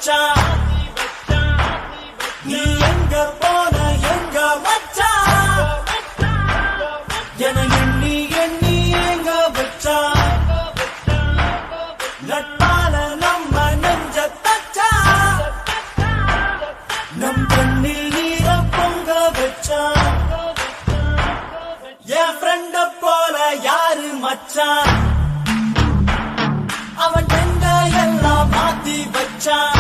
மச்சான் நீ எங்க போன எங்க மச்சான் என எண்ணி எண்ணி எங்க வச்சான் நட்பால நம்ம நெஞ்ச தச்சா நம் கண்ணில் நீர பொங்க வச்சான் என் ஃப்ரெண்ட போல யாரு மச்சான் அவன் எங்க எல்லாம் மாத்தி வச்சான்